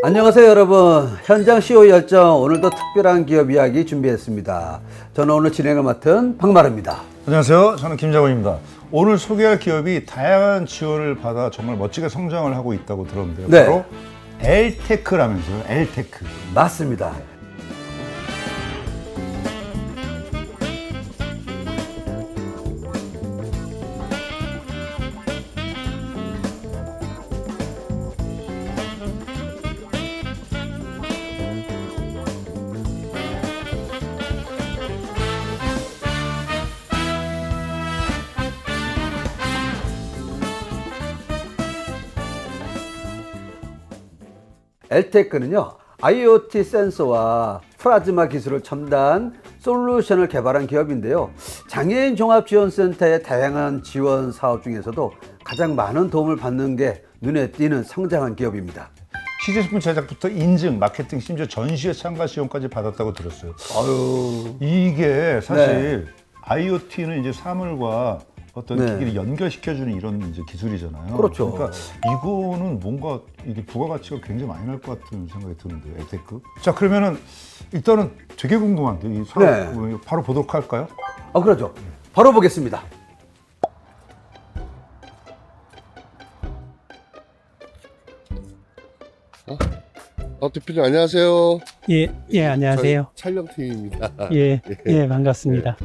안녕하세요 여러분. 현장 CEO 열정, 오늘도 특별한 기업 이야기 준비했습니다. 저는 오늘 진행을 맡은 박마루입니다. 안녕하세요. 저는 김장훈입니다. 오늘 소개할 기업이 다양한 지원을 받아 정말 멋지게 성장을 하고 있다고 들었는데요. 네. 바로 엘테크라면서요. 엘테크. 맞습니다. 엘테크는요, IoT 센서와 플라즈마 기술을 첨단 솔루션을 개발한 기업인데요. 장애인 종합지원센터의 다양한 지원 사업 중에서도 가장 많은 도움을 받는 게 눈에 띄는 성장한 기업입니다. 시제품 제작부터 인증, 마케팅, 심지어 전시회 참가 지원까지 받았다고 들었어요. 아유, 이게 사실 네. IoT는 이제 사물과 어떤 네. 기기를 연결시켜주는 이런 이제 기술이잖아요. 그렇죠. 그러니까 이거는 뭔가 이게 부가가치가 굉장히 많이 날 것 같은 생각이 드는데요. 엘테크. 자, 그러면은 일단은 되게 궁금한데 이 사업 네. 바로 보도록 할까요? 그렇죠. 바로 보겠습니다. 대표님 안녕하세요. 예, 안녕하세요. 저희 촬영팀입니다. 예, 반갑습니다.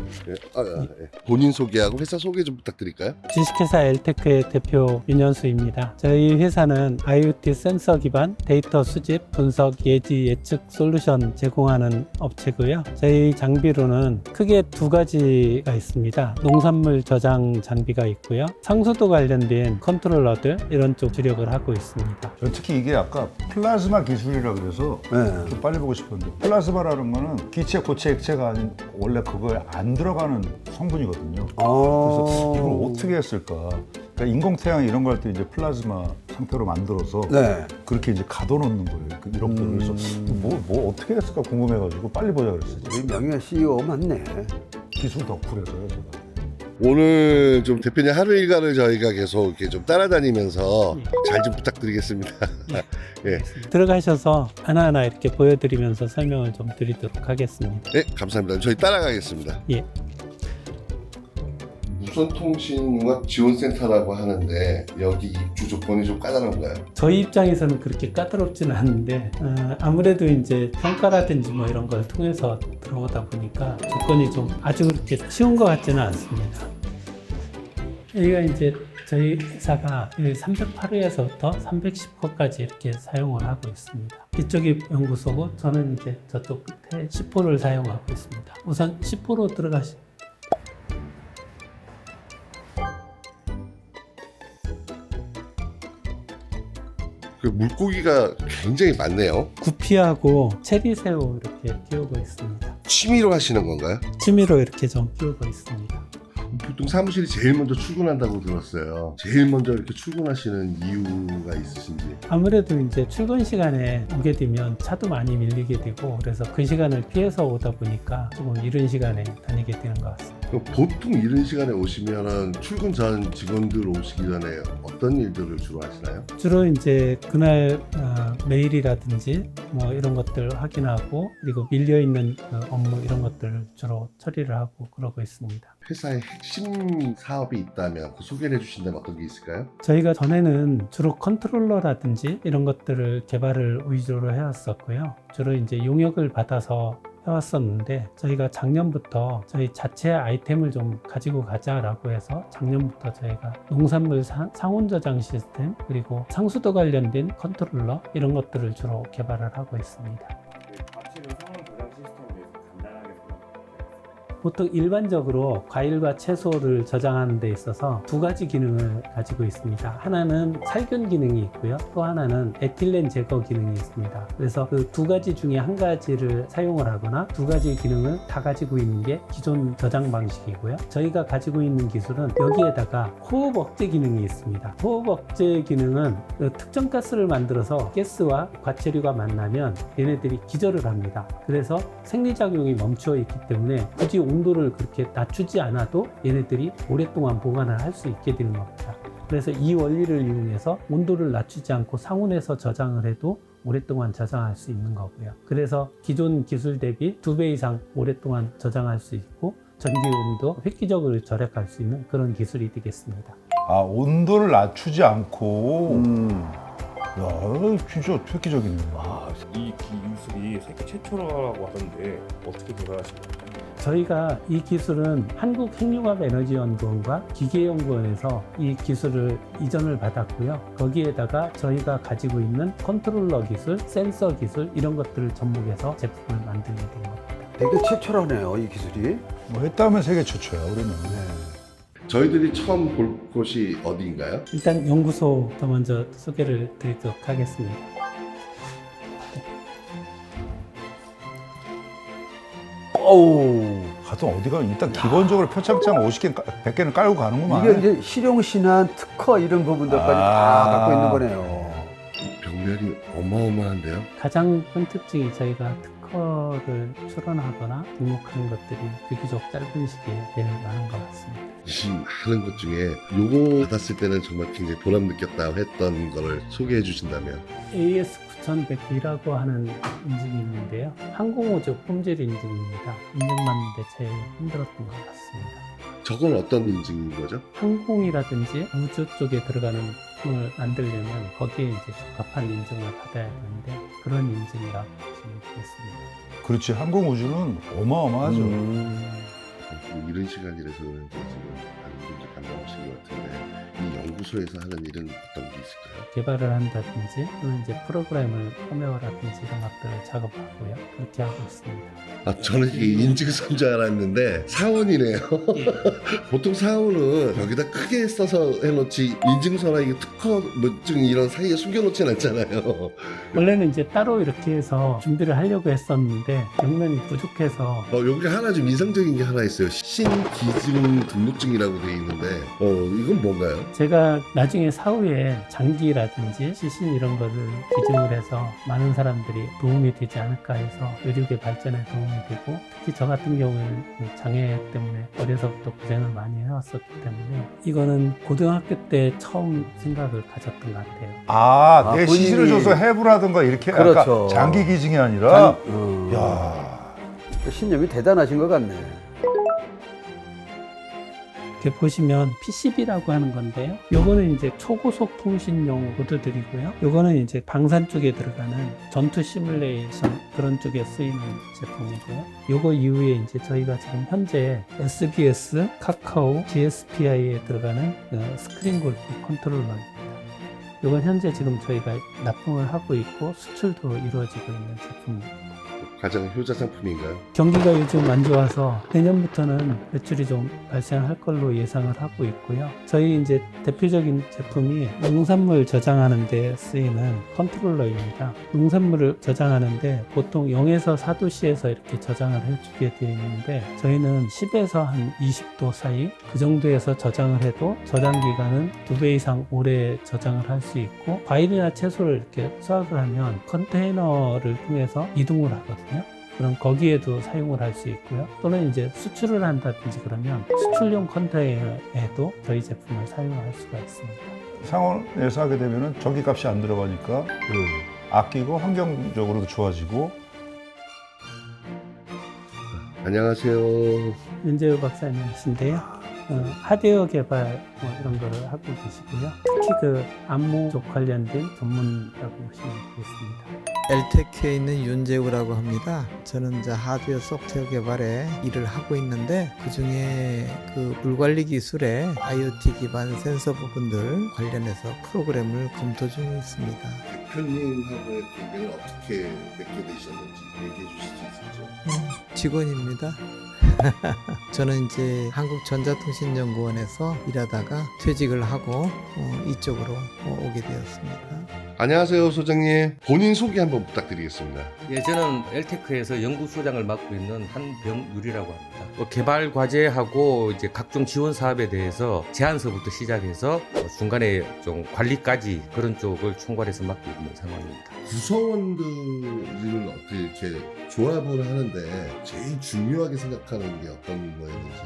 본인 소개하고 회사 소개 좀 부탁드릴까요? 주식회사 엘테크의 대표 윤현수입니다. 저희 회사는 IoT 센서 기반 데이터 수집, 분석, 예지, 예측 솔루션 제공하는 업체고요. 저희 장비로는 크게 두 가지가 있습니다. 농산물 저장 장비가 있고요. 상수도 관련된 컨트롤러들 이런 쪽 주력을 하고 있습니다. 저 특히 이게 아까 플라즈마 기술이라 그래서 네. 좀 빨리 보고 싶었는데 플라즈마라는 거는 기체, 고체, 액체가 아닌 원래 그거에 안 들어가는 성분이거든요. 그래서 이걸 어떻게 했을까? 그러니까 인공태양 이런 거 할 때 이제 플라즈마 상태로 만들어서 네. 그렇게 이제 가둬놓는 거예요. 그 1억도를. 그래서 뭐 어떻게 했을까 궁금해가지고 빨리 보자 그랬어요. 우리 명예 CEO 맞네. 기술 덕후라서요, 제가. 오늘 좀 대표님 하루 일과를 저희가 계속 이렇게 좀 따라다니면서 잘 좀 부탁드리겠습니다. 예. 들어가셔서 하나하나 이렇게 보여드리면서 설명을 좀 드리도록 하겠습니다. 네, 감사합니다. 저희 따라가겠습니다. 예. 무선통신융합지원센터라고 하는데 여기 입주 조건이 좀 까다로운가요? 저희 입장에서는 그렇게 까다롭지는 않은데 아무래도 이제 평가라든지 뭐 이런 걸 통해서 들어오다 보니까 조건이 좀 아주 그렇게 쉬운 것 같지는 않습니다. 여기가 이제 저희 회사가 308호에서부터 310호까지 이렇게 사용을 하고 있습니다. 이쪽이 연구소고 저는 이제 저쪽 끝에 10호를 사용하고 있습니다. 우선 10호로 들어가시. 그 물고기가 굉장히 많네요. 구피하고 체리새우 이렇게 키우고 있습니다. 취미로 하시는 건가요? 취미로 이렇게 좀 키우고 있습니다. 보통 사무실이 제일 먼저 출근한다고 들었어요. 제일 먼저 이렇게 출근하시는 이유가 있으신지? 아무래도 이제 출근 시간에 오게 되면 차도 많이 밀리게 되고 그래서 그 시간을 피해서 오다 보니까 조금 이른 시간에 다니게 되는 것 같습니다. 그럼 보통 이른 시간에 오시면은 출근 전 직원들 오시기 전에 어떤 일들을 주로 하시나요? 주로 이제 그날 메일이라든지 뭐 이런 것들 확인하고 그리고 밀려 있는 그 업무 이런 것들을 주로 처리를 하고 그러고 있습니다. 회사의 핵심 사업이 있다면 그 소개를 해주신다면 어떤 게 있을까요? 저희가 전에는 주로 컨트롤러라든지 이런 것들을 개발을 위주로 해왔었고요. 주로 이제 용역을 받아서 해왔었는데 저희가 작년부터 저희 자체 아이템을 좀 가지고 가자라고 해서 작년부터 저희가 농산물 상온 저장 시스템 그리고 상수도 관련된 컨트롤러 이런 것들을 주로 개발을 하고 있습니다. 보통 일반적으로 과일과 채소를 저장하는 데 있어서 두 가지 기능을 가지고 있습니다. 하나는 살균 기능이 있고요. 또 하나는 에틸렌 제거 기능이 있습니다. 그래서 그 두 가지 중에 한 가지를 사용을 하거나 두 가지 기능을 다 가지고 있는 게 기존 저장 방식이고요. 저희가 가지고 있는 기술은 여기에다가 호흡 억제 기능이 있습니다. 호흡 억제 기능은 그 특정 가스를 만들어서 가스와 과체류가 만나면 얘네들이 기절을 합니다. 그래서 생리작용이 멈춰 있기 때문에 굳이 온도를 그렇게 낮추지 않아도 얘네들이 오랫동안 보관을 할 수 있게 되는 겁니다. 그래서 이 원리를 이용해서 온도를 낮추지 않고 상온에서 저장을 해도 오랫동안 저장할 수 있는 거고요. 그래서 기존 기술 대비 2배 이상 오랫동안 저장할 수 있고 전기요금도 획기적으로 절약할 수 있는 그런 기술이 되겠습니다. 아, 온도를 낮추지 않고. 야, 진짜 획기적이네요. 이 기술이 세계 최초라고 하던데 어떻게 개발하신 건가요? 저희가 이 기술은 한국핵융합에너지연구원과 기계연구원에서 이 기술을 이전을 받았고요. 거기에다가 저희가 가지고 있는 컨트롤러 기술, 센서 기술 이런 것들을 접목해서 제품을 만들게 된 겁니다. 되게 최초라네요, 이 기술이. 뭐 했다면 세계 최초야, 우리는. 저희들이 처음 볼 곳이 어디인가요? 일단 연구소부터 먼저 소개를 드리도록 하겠습니다. 어우, 하여튼 어디가 일단 기본적으로 표창장 50개, 100개는 깔고 가는구만. 이게 이제 실용신안, 특허 이런 부분들까지 다 갖고 있는 거네요. 병렬이 어마어마한데요. 가장 큰 특징이 저희가 특허를 출원하거나 등록하는 것들이 비교적 짧은 시기에 제일 많은 것 같습니다. 이 많은 것 중에 요거 받았을 때는 정말 굉장히 보람 느꼈다 했던 거를 소개해 주신다면. AS9100B라고 하는 인증이 있는데요. 항공우주 품질 인증입니다. 인증받는데 제일 힘들었던 것 같습니다. 저건 어떤 인증인 거죠? 항공이라든지 우주 쪽에 들어가는 부품을 만들려면 거기에 이제 적합한 인증을 받아야 되는데 그런 인증이라고 보시면 되겠습니다. 그렇지, 항공우주는 어마어마하죠. 이런 시간이라서 그런지 지금 많은 분들 반가우신 것 같은데 이 연구소에서 하는 일은 어떤 게 있을까요? 개발을 한다든지 또는 이제 프로그램을 펌웨어라든지 이런 것들을 작업하고요. 그렇게 하고 있습니다. 아, 저는 이게 인증서인 줄 알았는데 사원이네요. 보통 사원은 여기다 크게 써서 해놓지 인증서나 이게 특허 뭐증 이런 사이에 숨겨놓진 않잖아요. 원래는 이제 따로 이렇게 해서 준비를 하려고 했었는데 역량이 부족해서 여기 하나 좀 인상적인 게 하나 있어요. 신기증 등록증이라고 되어 있는데 이건 뭔가요? 제가 나중에 사후에 장기라든지 시신 이런 거를 기증을 해서 많은 사람들이 도움이 되지 않을까 해서 의료계 발전에 도움이 되고 특히 저 같은 경우에는 그 장애 때문에 어려서부터 고생을 많이 해왔었기 때문에 이거는 고등학교 때 처음 생각을 가졌던 것 같아요. 아, 내 본인이- 시신을 줘서 해부라든가 이렇게 그렇죠. 약간 장기 기증이 아니라. 장- 야, 신념이 대단하신 것 같네. 이렇게 보시면 PCB라고 하는 건데요. 요거는 이제 초고속 통신용 보드들이고요. 요거는 이제 방산 쪽에 들어가는 전투 시뮬레이션 그런 쪽에 쓰이는 제품이고요. 요거 이후에 이제 저희가 지금 현재 SBS, 카카오, GSPI에 들어가는 스크린 골프 컨트롤러입니다. 요건 현재 지금 저희가 납품을 하고 있고 수출도 이루어지고 있는 제품입니다. 가장 효자 상품인가요? 경기가 요즘 안 좋아서 내년부터는 매출이 좀 발생할 걸로 예상을 하고 있고요. 저희 이제 대표적인 제품이 농산물 저장하는 데 쓰이는 컨트롤러입니다. 농산물을 저장하는데 보통 0에서 4도씨에서 이렇게 저장을 해주게 되어 있는데 저희는 10에서 한 20도 사이 그 정도에서 저장을 해도 저장 기간은 2배 이상 오래 저장을 할 수 있고 과일이나 채소를 이렇게 수확을 하면 컨테이너를 통해서 이동을 하거든요. 그럼 거기에도 사용을 할 수 있고요. 또는 이제 수출을 한다든지 그러면 수출용 컨테이너에도 저희 제품을 사용할 수가 있습니다. 상온에서 하게 되면은 전기값이 안 들어가니까 아끼고 환경적으로도 좋아지고. 안녕하세요. 윤재우 박사님이신데요. 하드웨어 개발 이런 거를 하고 계시고요. 특히 그 안무 쪽 관련된 전문이라고 보시면 되겠습니다. 엘테크에 있는 윤재우라고 합니다. 저는 이제 하드웨어 소프트웨어 개발에 일을 하고 있는데 그 중에 그 물관리 기술의 IoT 기반 센서 부분들 관련해서 프로그램을 검토 중에 있습니다. 대표님하고의 관계는 어떻게 맺게 되셨는지 얘기해 주실 수 있을죠? 직원입니다. 저는 이제 한국전자통신연구원에서 일하다가 퇴직을 하고 이쪽으로 오게 되었습니다. 안녕하세요, 소장님. 본인 소개 한번 부탁드리겠습니다. 예, 저는 엘테크에서 연구소장을 맡고 있는 한병유리라고 합니다. 개발 과제하고 이제 각종 지원 사업에 대해서 제안서부터 시작해서 중간에 좀 관리까지 그런 쪽을 총괄해서 맡고 있는 상황입니다. 구성원들을 어떻게 이렇게 조합을 하는데 제일 중요하게 생각하는 게 어떤 거였는지.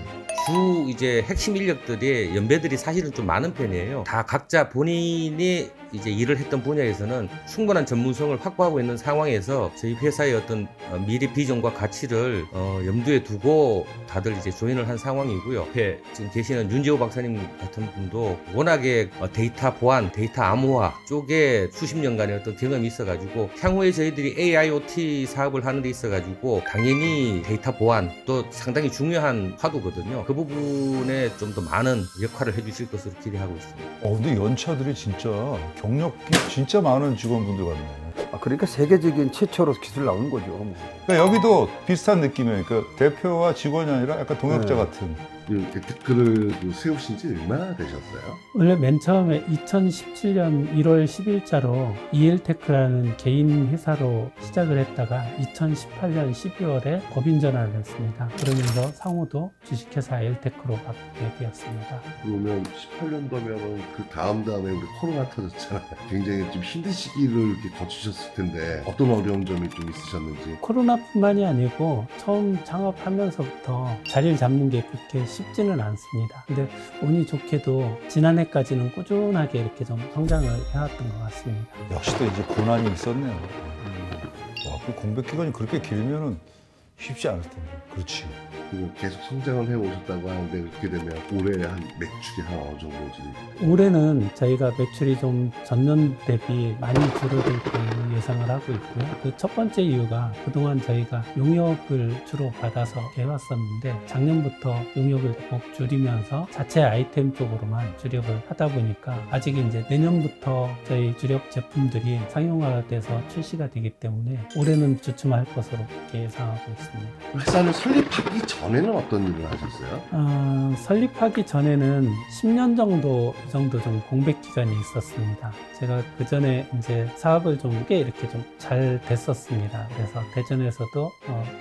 주 이제 핵심 인력들이 연배들이 사실은 좀 많은 편이에요. 다 각자 본인이 이제 일을 했던 분야에서는 충분한 전문성을 확보하고 있는 상황에서 저희 회사의 어떤 미래 비전과 가치를 염두에 두고 다들 이제 조인을 한 상황이고요. 옆에 지금 계시는 윤재호 박사님 같은 분도 워낙에 데이터 보안, 데이터 암호화 쪽에 수십 년간의 어떤 경험이 있어가지고 향후에 저희들이 AIoT 사업을 하는 데 있어가지고 당연히 데이터 보안 또 상당히 중요한 화두거든요. 그 부분에 좀 더 많은 역할을 해주실 것으로 기대하고 있습니다. 근데 연차들이 진짜 경력이 진짜 많은 직원분들 같네. 그러니까 세계적인 최초로 기술 나오는 거죠. 뭐. 그러니까 여기도 비슷한 느낌이에요. 그러니까 대표와 직원이 아니라 약간 동역자 네. 같은. 데크를 세우신 지 얼마나 되셨어요? 원래 맨 처음에 2017년 1월 10일자로 이엘테크라는 개인 회사로 시작을 했다가 2018년 12월에 법인 전환을 했습니다. 그러면서 상호도 주식회사 엘테크로 바뀌게 되었습니다. 그러면 18년도면은 그 다음에 우리 코로나 터졌잖아요. 굉장히 좀 힘든 시기를 이렇게 거치셨을 텐데 어떤 어려운 점이 좀 있으셨는지. 코로나뿐만이 아니고 처음 창업하면서부터 자리를 잡는 게 그렇게 쉽지는 않습니다. 근데 운이 좋게도 지난해까지는 꾸준하게 이렇게 좀 성장을 해왔던 것 같습니다. 역시 또 이제 고난이 있었네요. 와, 그 공백 기간이 그렇게 길면은 쉽지 않을 텐데. 그렇지. 그리고 계속 성장을 해오셨다고 하는데 그렇게 되면 올해 한 매출이 한 어느 정도지? 올해는 저희가 매출이 좀 전년 대비 많이 줄어들 걸로 예상을 하고 있고요. 그 첫 번째 이유가 그동안 저희가 용역을 주로 받아서 해왔었는데 작년부터 용역을 꼭 줄이면서 자체 아이템 쪽으로만 주력을 하다 보니까 아직 이제 내년부터 저희 주력 제품들이 상용화돼서 출시가 되기 때문에 올해는 주춤할 것으로 그렇게 예상하고 있습니다. 회사를 설립하기 전에는 어떤 일을 하셨어요? 설립하기 전에는 10년 정도 이 정도 좀 공백 기간이 있었습니다. 제가 그 전에 이제 사업을 좀 꽤 이렇게 좀 잘 됐었습니다. 그래서 대전에서도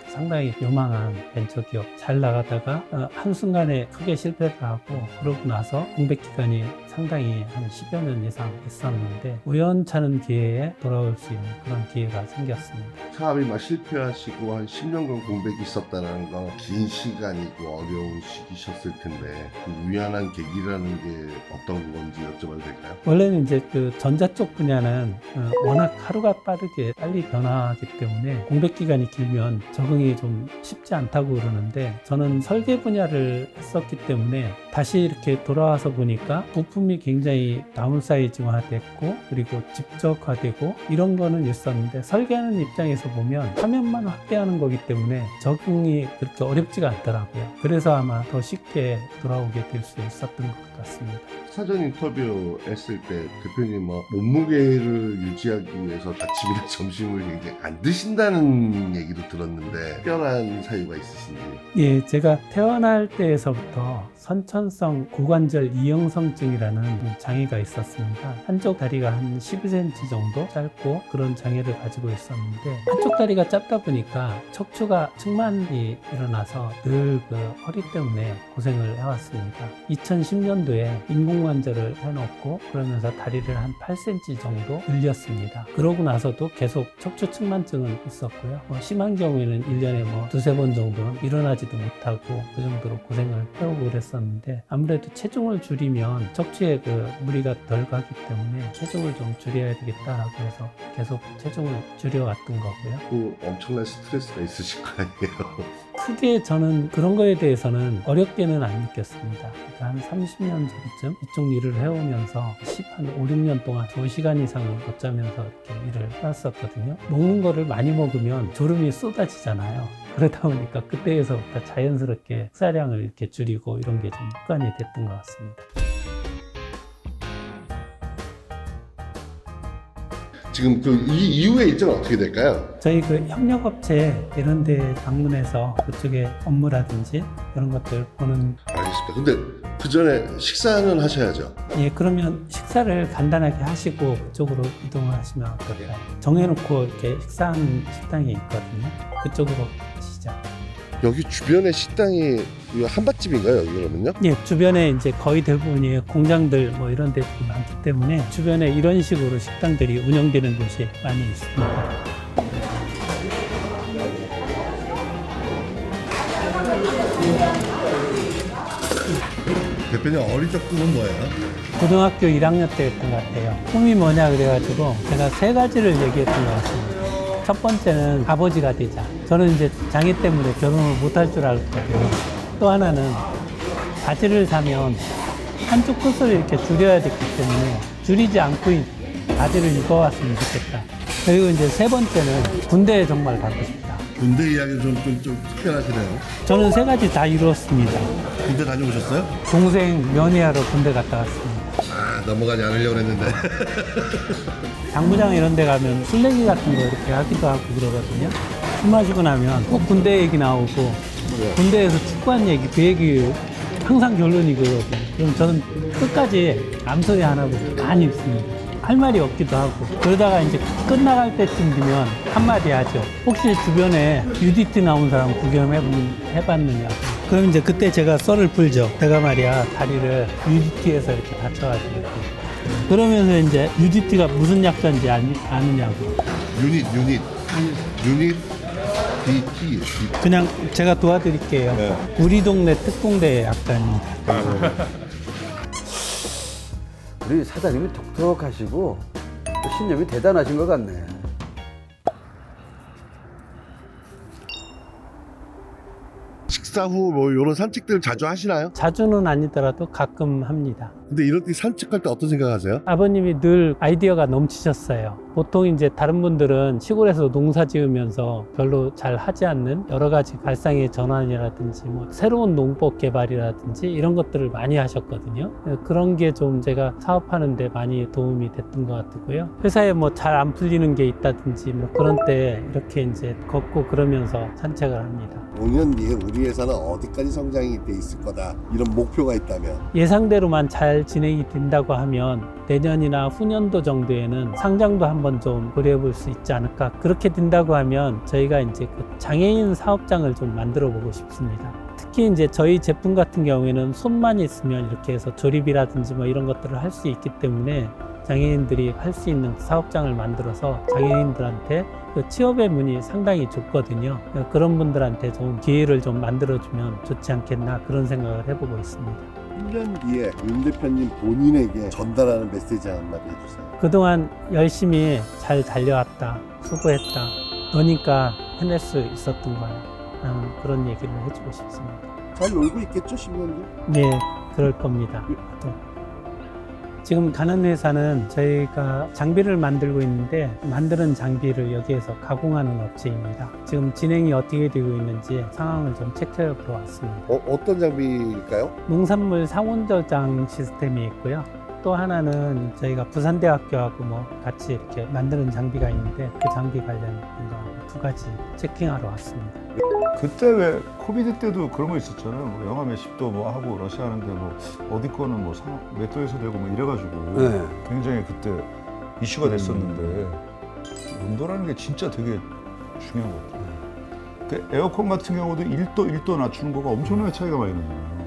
상당히 요망한 벤처기업 잘 나가다가 한순간에 크게 실패를 하고 그러고 나서 공백 기간이 상당히 한 10여 년 이상 있었는데 우연찮은 기회에 돌아올 수 있는 그런 기회가 생겼습니다. 사업이 막 실패하시고 한 10년간 공백이 있었다는 건 긴 시간이고 어려운 시기셨을 텐데 그 우연한 계기라는 게 어떤 건지 여쭤봐도 될까요? 원래는 이제 그 전자 쪽 분야는 워낙 하루가 빠르게 빨리 변화하기 때문에 공백 기간이 길면 적응이 좀 쉽지 않다고 그러는데 저는 설계 분야를 했었기 때문에 다시 이렇게 돌아와서 보니까 부품이 굉장히 다운사이즈화됐고 그리고 집적화되고 이런 거는 있었는데 설계하는 입장에서 보면 화면만 확대하는 거기 때문에 적응이 그렇게 어렵지가 않더라고요. 그래서 아마 더 쉽게 돌아오게 될 수 있었던 것 같습니다. 사전 인터뷰 했을 때 대표님 몸무게를 유지하기 위해서 아침이나 점심을 굉장히 안 드신다는 얘기도 들었는데 특별한 사유가 있으신지? 예, 제가 태어날 때에서부터 선천성 고관절 이형성증이라는 장애가 있었습니다. 한쪽 다리가 한 12cm 정도 짧고 그런 장애를 가지고 있었는데 한쪽 다리가 짧다 보니까 척추가 측만이 일어나서 늘 그 허리 때문에 고생을 해왔습니다. 2010년도에 인공관절을 해놓고 그러면서 다리를 한 8cm 정도 늘렸습니다. 그러고 나서도 계속 척추 측만증은 있었고요. 심한 경우에는 1년에 두세 번 정도는 일어나지도 못하고 그 정도로 고생을 해오고 그랬었는데 아무래도 체중을 줄이면 척추에 그 무리가 덜 가기 때문에 체중을 좀 줄여야 되겠다라고 해서 계속 체중을 줄여왔던 거고요. 또 엄청난 스트레스가 있으실 거 아니에요? 크게 저는 그런 거에 대해서는 어렵게는 안 느꼈습니다. 그러니까 한 30년 전쯤 이쪽 일을 해오면서 한 5, 6년 동안 2시간 이상을 못 자면서 이렇게 일을 해왔었거든요. 먹는 거를 많이 먹으면 졸음이 쏟아지잖아요. 그러다 보니까 그때에서부터 자연스럽게 식사량을 이렇게 줄이고 이런 게 좀 습관이 됐던 것 같습니다. 지금 이 이후의 일정은 어떻게 될까요? 저희 그 협력업체 이런 데 방문해서 그쪽에 업무라든지 이런 것들 보는 알겠습니다. 근데 그 전에 식사는 하셔야죠. 예, 그러면 식사를 간단하게 하시고 그쪽으로 이동을 하시면 어떨까요? 정해놓고 이렇게 식사하는 식당이 있거든요. 그쪽으로 가시죠. 여기 주변에 식당이 한밭집인가요? 여기 그러면요? 예, 주변에 이제 거의 대부분이 공장들 뭐 이런 데들이 많기 때문에 주변에 이런 식으로 식당들이 운영되는 곳이 많이 있습니다. 대표님 어릴 적 꿈은 뭐예요? 고등학교 1학년 때였던 것 같아요. 꿈이 뭐냐 그래가지고 제가 3가지를 얘기했던 것 같습니다. 첫 번째는 아버지가 되자. 저는 이제 장애 때문에 결혼을 못할 줄 알았거든요. 또 하나는 바지를 사면 한쪽 끝을 이렇게 줄여야 되기 때문에 줄이지 않고 바지를 입어왔으면 좋겠다. 그리고 이제 3번째는 군대에 정말 가고 싶다. 군대 이야기는 좀 특별하시네요. 저는 3가지 다 이루었습니다. 군대 다녀오셨어요? 동생 면회하러 군대 갔다 왔습니다. 아, 넘어가지 않으려고 했는데. 장부장 이런 데 가면 술래기 같은 거 이렇게 하기도 하고 그러거든요. 술 마시고 나면 꼭 군대 얘기 나오고 군대에서 축구한 얘기, 그 얘기 항상 결론이 그거거든요. 그럼 저는 끝까지 암소리 안 하고 가만히 있습니다. 할 말이 없기도 하고 그러다가 이제 끝나갈 때쯤 되면 한마디 하죠. 혹시 주변에 UDT 나온 사람 구경해봤느냐. 그럼 이제 그때 제가 썰을 풀죠. 내가 말이야 다리를 UDT에서 이렇게 다쳐가지고 이렇게. 그러면서 이제 UDT가 무슨 약자인지 아느냐고. 유닛 DT. 그냥 제가 도와드릴게요. 네. 우리 동네 특공대 약자입니다. 우리 사장님이 독특하시고 또 신념이 대단하신 것 같네. 식사 후 뭐 이런 산책들 자주 하시나요? 자주는 아니더라도 가끔 합니다. 근데 이럴 때 산책할 때 어떤 생각하세요? 아버님이 늘 아이디어가 넘치셨어요. 보통 이제 다른 분들은 시골에서 농사 지으면서 별로 잘 하지 않는 여러 가지 발상의 전환이라든지 뭐 새로운 농법 개발이라든지 이런 것들을 많이 하셨거든요. 그런 게 좀 제가 사업하는데 많이 도움이 됐던 것 같고요. 회사에 뭐 잘 안 풀리는 게 있다든지 뭐 그런 때 이렇게 이제 걷고 그러면서 산책을 합니다. 5년 뒤에 우리 회사는 어디까지 성장이 돼 있을 거다 이런 목표가 있다면 예상대로만 잘 진행이 된다고 하면 내년이나 후년도 정도에는 상장도 한번 좀 고려해 볼 수 있지 않을까. 그렇게 된다고 하면 저희가 이제 그 장애인 사업장을 좀 만들어 보고 싶습니다. 특히 이제 저희 제품 같은 경우에는 손만 있으면 이렇게 해서 조립이라든지 뭐 이런 것들을 할 수 있기 때문에 장애인들이 할 수 있는 사업장을 만들어서 장애인들한테 그 취업의 문이 상당히 좁거든요. 그런 분들한테 좀 기회를 좀 만들어주면 좋지 않겠나 그런 생각을 해보고 있습니다. 1년 뒤에 윤 대표님 본인에게 전달하는 메시지 한마디 해주세요. 그동안 열심히 잘 달려왔다, 수고했다, 너니까 해낼 수 있었던 거야 라는 그런 얘기를 해주고 싶습니다. 잘 놀고 있겠죠, 10년 뒤? 네, 그럴 겁니다. 또. 지금 가는 회사는 저희가 장비를 만들고 있는데 만드는 장비를 여기에서 가공하는 업체입니다. 지금 진행이 어떻게 되고 있는지 상황을 좀 체크해 보러 왔습니다. 어떤 장비일까요? 농산물 상온 저장 시스템이 있고요. 또 하나는 저희가 부산대학교하고 뭐 같이 이렇게 만드는 장비가 있는데 그 장비 관련된 거 2가지 체킹하러 왔습니다. 그때 왜 코비드 때도 그런 거 있었잖아요. 뭐 영하 몇십도 뭐 하고 러시아 하는데 뭐 어디 거는 뭐 몇 도에서 되고 뭐 이래가지고 네. 굉장히 그때 이슈가 됐었는데 온도라는 게 진짜 되게 중요한 것 같아요. 그 에어컨 같은 경우도 1도 낮추는 거가 엄청나게 차이가 많이 나요.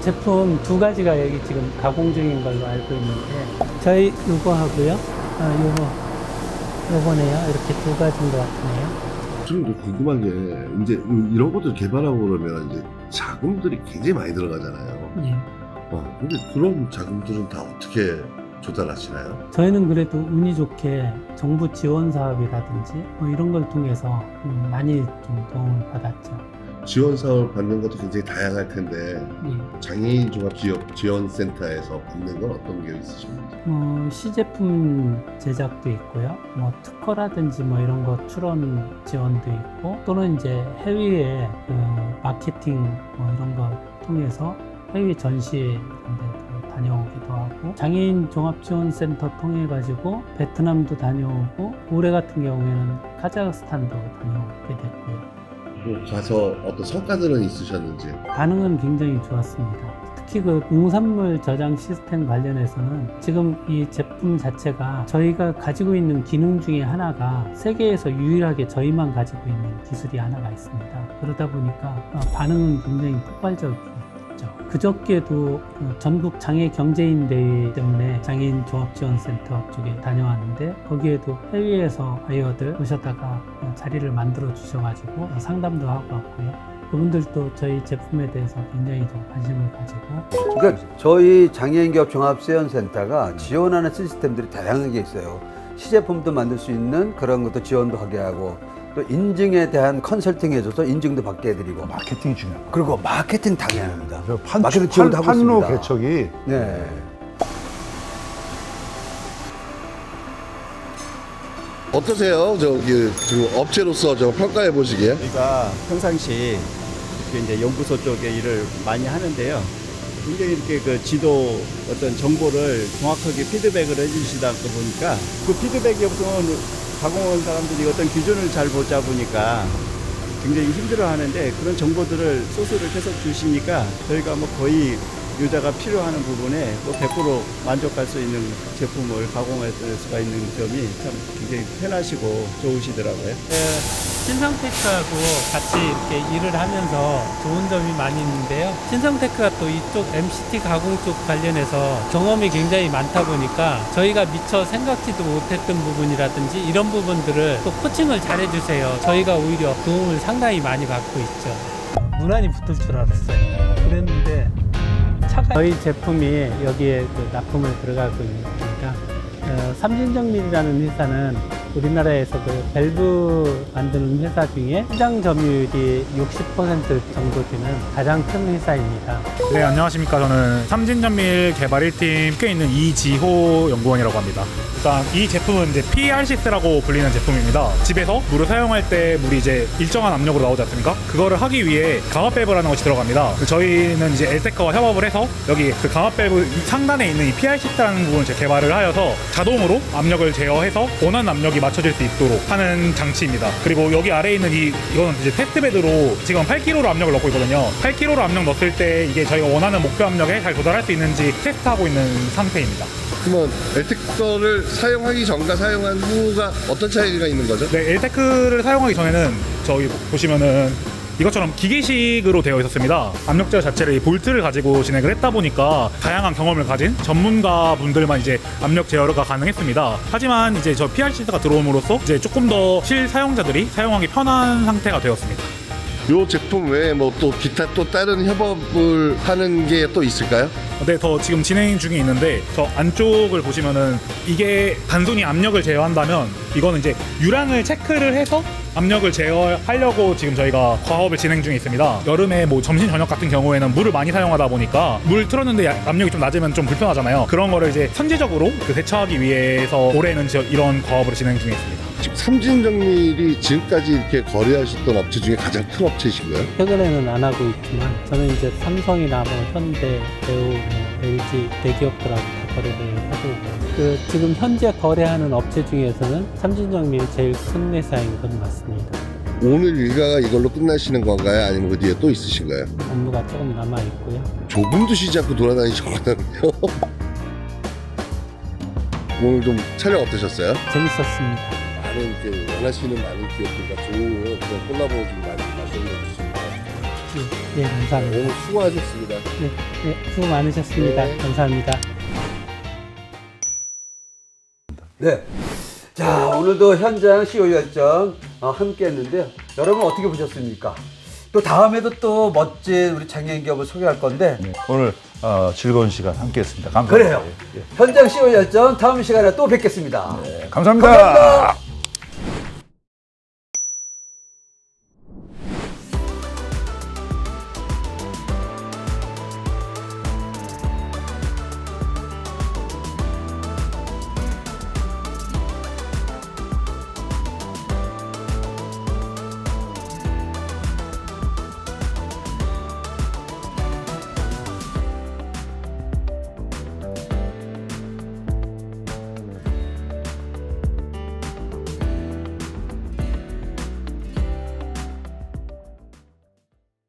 제품 2가지가 여기 지금 가공 중인 걸로 알고 있는데 저희 요거 하고요. 요거네요. 이렇게 2가지인 것 같네요. 저는 궁금한 게 이제 이런 것들 개발하고 그러면 이제 자금들이 굉장히 많이 들어가잖아요. 예. 근데 그런 자금들은 다 어떻게 조달하시나요? 저희는 그래도 운이 좋게 정부 지원 사업이라든지 뭐 이런 걸 통해서 많이 좀 도움을 받았죠. 지원 사업을 받는 것도 굉장히 다양할 텐데 예. 장애인 종합지원센터에서 받는 건 어떤 게 있으십니까? 시제품 제작도 있고요. 뭐 특허라든지 뭐 이런 거 출원 지원도 있고 또는 이제 해외에 그 마케팅 뭐 이런 거 통해서 해외 전시 이런 데 다녀오기도 하고 장애인 종합지원센터 통해 가지고 베트남도 다녀오고 올해 같은 경우에는 카자흐스탄도 다녀오게 됐고요. 가서 어떤 성과들은 있으셨는지. 반응은 굉장히 좋았습니다. 특히 그 농산물 저장 시스템 관련해서는 지금 이 제품 자체가 저희가 가지고 있는 기능 중에 하나가 세계에서 유일하게 저희만 가지고 있는 기술이 하나가 있습니다. 그러다 보니까 반응은 굉장히 폭발적이죠. 그저께도 전국 장애 경제인 대회 때문에 장애인 종합지원센터 쪽에 다녀왔는데 거기에도 해외에서 바이어들 오셨다가 자리를 만들어 주셔가지고 상담도 하고 왔고요. 그분들도 저희 제품에 대해서 굉장히 좀 관심을 가지고. 그러니까 저희 장애인기업 종합지원센터가 지원하는 시스템들이 다양하게 있어요. 시제품도 만들 수 있는 그런 것도 지원도 하게 하고, 또 인증에 대한 컨설팅 해줘서 인증도 받게 해드리고, 마케팅이 중요해요. 그리고 마케팅 당연합니다. 판, 마케팅 지원도 하고 판로 있습니다. 개척이 네. 어떠세요? 저기 지금 업체로서 저 평가해 보시기에. 저희가 평상시 이렇게 이제 연구소 쪽에 일을 많이 하는데요. 굉장히 이렇게 그 지도 어떤 정보를 정확하게 피드백을 해주시다 보니까 그 피드백이 없으면 가공한 사람들이 어떤 기준을 잘 못 잡으니까 굉장히 힘들어 하는데 그런 정보들을 소스를 계속 주시니까 저희가 뭐 거의 유자가 필요하는 부분에 뭐 100% 만족할 수 있는 제품을 가공할 수가 있는 점이 참 굉장히 편하시고 좋으시더라고요. 신성테크하고 같이 이렇게 일을 하면서 좋은 점이 많이 있는데요. 신성테크가 또 이쪽 MCT 가공 쪽 관련해서 경험이 굉장히 많다 보니까 저희가 미처 생각지도 못했던 부분이라든지 이런 부분들을 또 코칭을 잘 해주세요. 저희가 오히려 도움을 상당히 많이 받고 있죠. 무난히 붙을 줄 알았어요. 그랬는데 차가 저희 제품이 여기에 그 납품을 들어가고 있으니까 삼진정밀이라는 회사는 우리나라에서 그 밸브 만드는 회사 중에 시장 점유율이 60% 정도 되는 가장 큰 회사입니다. 네, 안녕하십니까. 저는 삼진전밀 개발 1팀 꽤 있는 이지호 연구원이라고 합니다. 일단 이 제품은 이제 PRCS라고 불리는 제품입니다. 집에서 물을 사용할 때 물이 이제 일정한 압력으로 나오지 않습니까? 그거를 하기 위해 강압밸브라는 것이 들어갑니다. 저희는 이제 엘테크와 협업을 해서 여기 그 강압밸브 상단에 있는 이 PRCS라는 부분을 개발을 하여서 자동으로 압력을 제어해서 원하는 압력이 맞춰질 수 있도록 하는 장치입니다. 그리고 여기 아래에 있는 이거는 이제 테스트베드로 지금 8kg로 압력을 넣고 있거든요. 8kg로 압력 넣었을 때 이게 저희가 원하는 목표 압력에 잘 도달할 수 있는지 테스트하고 있는 상태입니다. 그러면 엘테크를 사용하기 전과 사용한 후가 어떤 차이가 있는 거죠? 네, 엘테크를 사용하기 전에는 저희 보시면은 이것처럼 기계식으로 되어 있었습니다. 압력 제어 자체를 이 볼트를 가지고 진행을 했다 보니까 다양한 경험을 가진 전문가 분들만 이제 압력 제어가 가능했습니다. 하지만 이제 저 PRCS가 들어옴으로써 이제 조금 더 실사용자들이 사용하기 편한 상태가 되었습니다. 이 제품 외에 뭐 또 기타 또 다른 협업을 하는 게 또 있을까요? 네, 더 지금 진행 중에 있는데 저 안쪽을 보시면은 이게 단순히 압력을 제어한다면 이거는 이제 유량을 체크를 해서 압력을 제어하려고 지금 저희가 과업을 진행 중에 있습니다. 여름에 뭐 점심 저녁 같은 경우에는 물을 많이 사용하다 보니까 물 틀었는데 압력이 좀 낮으면 좀 불편하잖아요. 그런 거를 이제 선제적으로 대처하기 위해서 올해는 이런 과업을 진행 중에 있습니다. 지금 삼진정밀이 지금까지 이렇게 거래하셨던 업체 중에 가장 큰 업체이신가요? 최근에는 안 하고 있지만 저는 이제 삼성이나 뭐 현대, 대우, LG 대기업들하고 다 거래를 하고 그 지금 현재 거래하는 업체 중에서는 삼진정밀이 제일 큰 회사인 건 맞습니다. 오늘 일가가 이걸로 끝나시는 건가요? 아니면 그 뒤에 또 있으신가요? 업무가 조금 남아 있고요. 조금도 쉬지 않고 돌아다니셨거든요. 오늘 좀 촬영 어떠셨어요? 재밌었습니다. 많은 이렇게 원하시는 많은 기업들과 좋은 그런 콜라보 좀 많이 마련해주시면 네, 감사합니다. 오늘 수고하셨습니다. 네, 수고 많으셨습니다. 네. 감사합니다. 네. 자, 오늘도 현장 CEO 열정 함께 했는데요. 여러분 어떻게 보셨습니까? 또 다음에도 또 멋진 우리 장애인 기업을 소개할 건데. 네, 오늘 즐거운 시간 함께했습니다. 감사합니다. 그래요. 현장 CEO 열정 다음 시간에 또 뵙겠습니다. 감사합니다. 감사합니다.